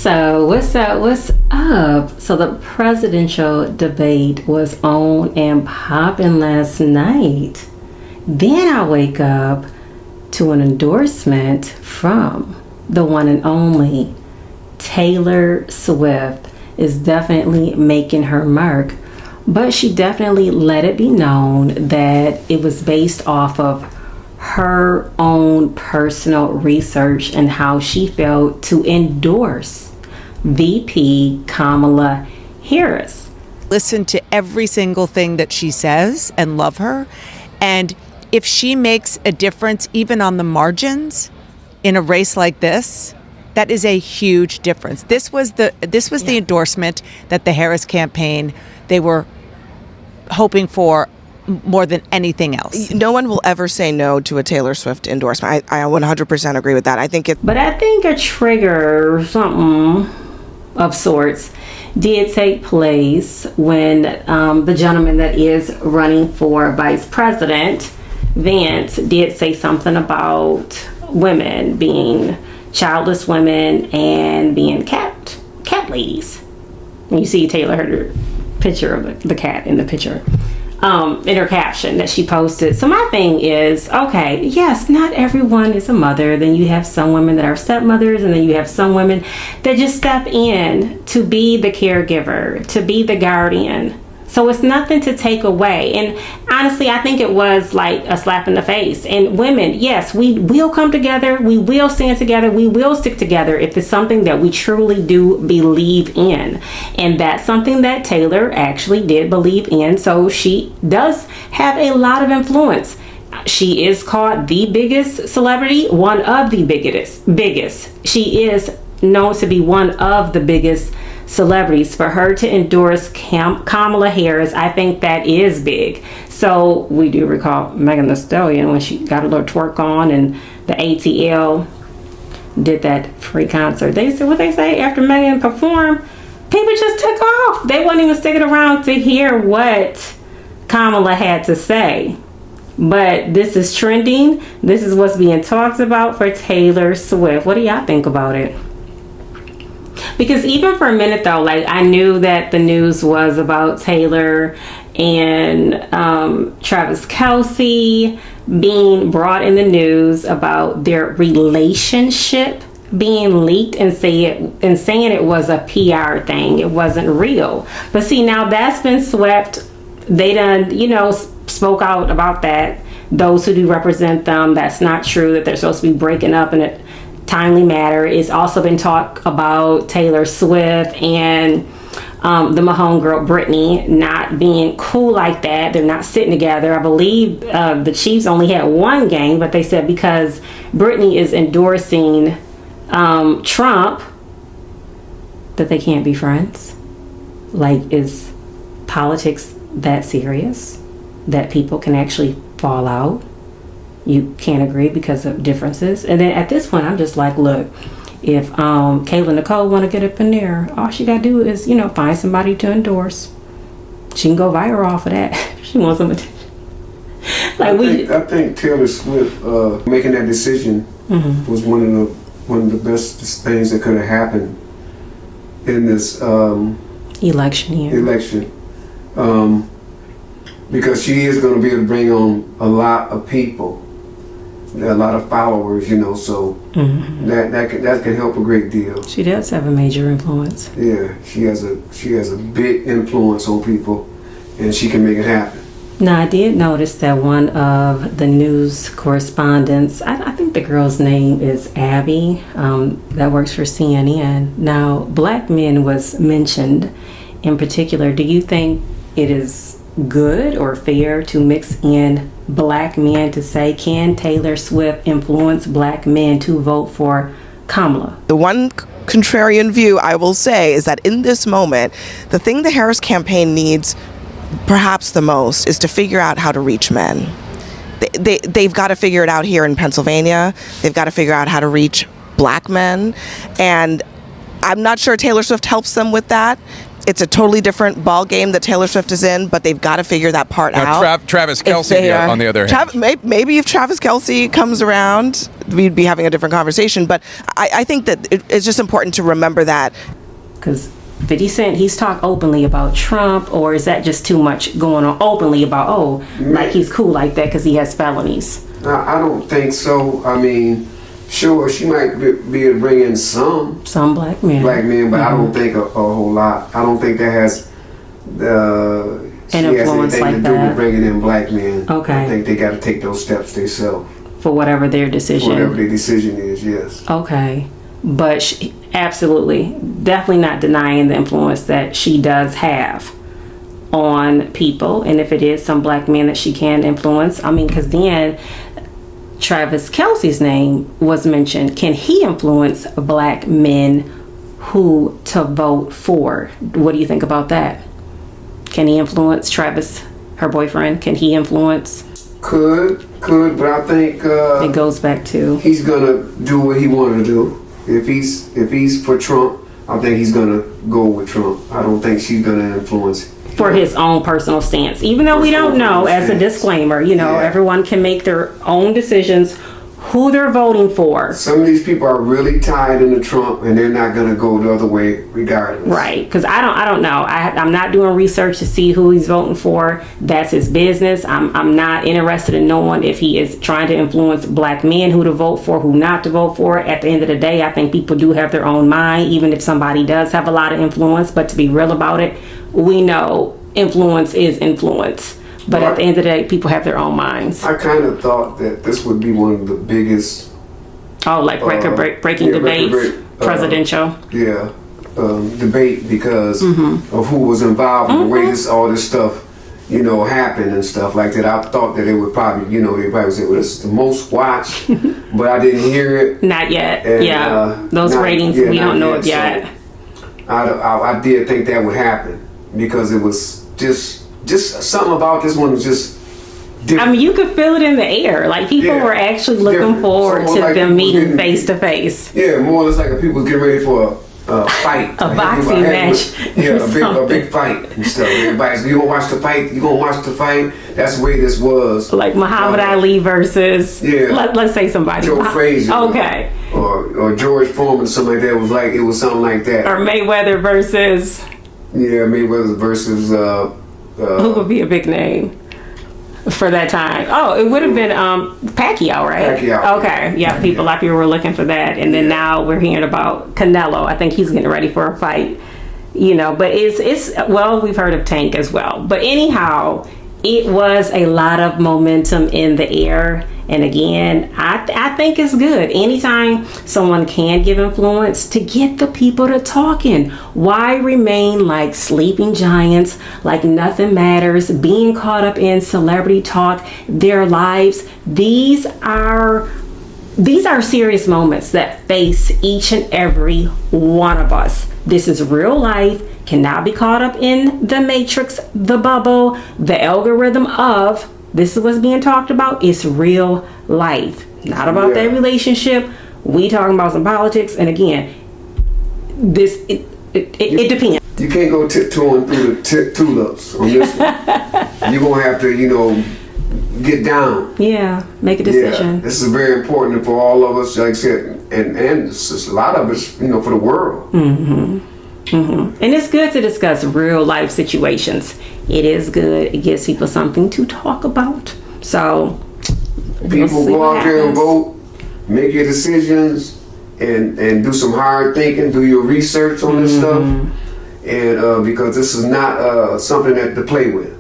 So, what's up? What's up? So, the presidential debate was on and popping last night. Then I wake up to an endorsement from the one and only Taylor Swift is definitely making her mark, but she definitely let it be known that it was based off of her own personal research and how she felt to endorse VP Kamala Harris. Listen to every single thing that she says and love her. And if she makes a difference, even on the margins in a race like this, that is a huge difference. This was the endorsement that the Harris campaign, they were hoping for more than anything else. No one will ever say no to a Taylor Swift endorsement. I 100% agree with that. But I think a trigger, something of sorts, did take place when the gentleman that is running for vice president, Vance, did say something about women being childless women and being cat ladies. And you see Taylor her picture of the cat in the picture. In her caption that she posted. So my thing is, okay, yes, not everyone is a mother. Then you have some women that are stepmothers, and then you have some women that just step in to be the caregiver, to be the guardian. So it's nothing to take away. And honestly, I think it was like a slap in the face. And women, yes, we will come together. We will stand together. We will stick together if it's something that we truly do believe in. And that's something that Taylor actually did believe in. So she does have a lot of influence. She is called the biggest celebrity, one of the biggest. She is known to be one of the biggest celebrities. For her to endorse Kamala Harris, I think that is big. So we do recall Megan Thee Stallion when she got a little twerk on, and the ATL did that free concert. They said what they say after Megan performed, people just took off. They weren't even sticking around to hear what Kamala had to say. But this is trending. This is what's being talked about for Taylor Swift. What do y'all think about it? Because even for a minute though, like I knew that the news was about Taylor and Travis Kelce being brought in the news about their relationship being leaked and saying it was a PR thing. It wasn't real. But see, now that's been swept. They done, spoke out about that. Those who do represent them, that's not true, that they're supposed to be breaking up in a timely matter. It's also been talk about Taylor Swift and the Mahomes girl Brittany not being cool like that. They're not sitting together. I believe the Chiefs only had one game, but they said because Brittany is endorsing Trump that they can't be friends. Like, is politics that serious that people can actually fall out? You can't agree because of differences. And then at this point, I'm just like, look, if Kayla Nicole want to get up in there, all she got to do is, find somebody to endorse. She can go viral off of that. She wants some attention. I think Taylor Swift making that decision was one of the best things that could have happened in this election year. Because she is going to be able to bring on a lot of people, a lot of followers, so that can help a great deal. She does have a major influence. Yeah, she has a big influence on people, and she can make it happen. Now, I did notice that one of the news correspondents, I think the girl's name is Abby, that works for CNN. Now, black men was mentioned in particular. Do you think it is good or fair to mix in black men to say, can Taylor Swift influence black men to vote for Kamala? The one contrarian view I will say is that in this moment, the thing the Harris campaign needs perhaps the most is to figure out how to reach men. They've got to figure it out here in Pennsylvania. They've got to figure out how to reach black men. And I'm not sure Taylor Swift helps them with that. it's a totally different ball game that Taylor Swift is in, but they've got to figure that part Now, out. Travis If Kelce, they are- on the other hand. Maybe if Travis Kelce comes around, we'd be having a different conversation. But I think that it's just important to remember that. Because 50 Cent, he's talked openly about Trump, or is that just too much going on openly about, like he's cool like that because he has felonies? I don't think so. I mean, sure, she might be able to bring in some black men. but I don't think a whole lot. I don't think that has she has influence anything like to do that. with bringing in black men. Okay. I think they got to take those steps themselves. For whatever their decision. Whatever their decision is, yes. Okay. But she, absolutely, definitely not denying the influence that she does have on people. And if it is some black men that she can influence, I mean, because then Travis Kelce's name was mentioned. Can he influence black men who to vote for? What do you think about that? Can he influence Travis, her boyfriend? Can he influence? Could, but I think It goes back to he's gonna do what he wanted to do. If he's for Trump, I think he's gonna go with Trump. I don't think she's gonna influence for his own personal stance. Even though we don't know, as a disclaimer, everyone can make their own decisions who they're voting for. Some of these people are really tied into Trump, and they're not gonna go the other way regardless. Right, because I don't know. I'm not doing research to see who he's voting for. That's his business. I'm not interested in knowing if he is trying to influence black men who to vote for, who not to vote for. At the end of the day, I think people do have their own mind, even if somebody does have a lot of influence. But to be real about it, we know influence is influence. But at the end of the day, people have their own minds. I kind of thought that this would be one of the biggest breaking debates, presidential. Debate because of who was involved and the way all this stuff, happened and stuff like that. I thought that it would probably, they probably say, well, this is the most watched, but I didn't hear it. Not yet. And, those ratings, we don't know it yet. So I did think that would happen because it was just something about this one was just different. I mean, you could feel it in the air. Like, people were actually looking forward to them meeting face to face. Yeah, more or less like people getting ready for a fight. A boxing match. A big fight and stuff. Everybody's, you gonna watch the fight? You gonna watch the fight? That's the way this was. Like Muhammad Ali versus, let's say somebody. Joe Frazier. Okay. Or George Foreman or something like that. It was something like that. Or Mayweather versus. Yeah, Mayweather versus. Who would be a big name for that time? Oh, it would have been Pacquiao, right? Pacquiao. Okay, yeah. A lot of people were looking for that, and then now we're hearing about Canelo. I think he's getting ready for a fight. But it's well, we've heard of Tank as well. But anyhow, it was a lot of momentum in the air. And again, I think it's good. Anytime someone can give influence to get the people to talking. Why remain like sleeping giants, like nothing matters, being caught up in celebrity talk, their lives? These are serious moments that face each and every one of us. This is real life. Cannot be caught up in the matrix, the bubble, the algorithm of this is what's being talked about. It's real life. Not about that relationship. We talking about some politics. And again, it depends. You can't go tiptoeing through the tulips on this one. You're going to have to, get down. Yeah, make a decision. Yeah, this is very important for all of us, like I said, and it's just a lot of us, for the world. And it's good to discuss real life situations. It is good. It gives people something to talk about. So people go out there and vote, make your decisions, and do some hard thinking, do your research on this stuff, and because this is not something to play with.